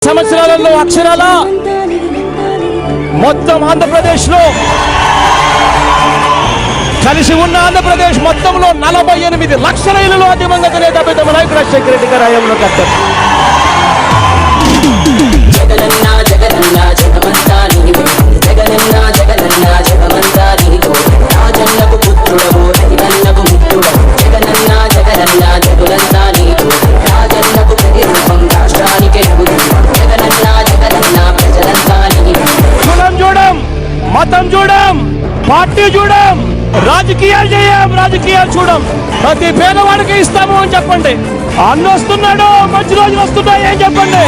సంవత్సరాలలో అక్షరాల మొత్తం ఆంధ్రప్రదేశ్లో కలిసి ఉన్న ఆంధ్రప్రదేశ్ మొత్తంలో 48 లక్షల ఇళ్లలో అధికంగా నేత తమ నాయకుడు రాజశేఖర రెడ్డి గారి హయాంలో కట్టారు. కులం చూడం, మతం చూడం, పార్టీ చూడం, రాజకీయాలు చేయం, రాజకీయాలు చూడం. ప్రతి పేదవాడికి ఇస్తాము అని చెప్పండి. అన్న వస్తున్నాడు, మంచి రోజులు వస్తున్నాయి అని చెప్పండి.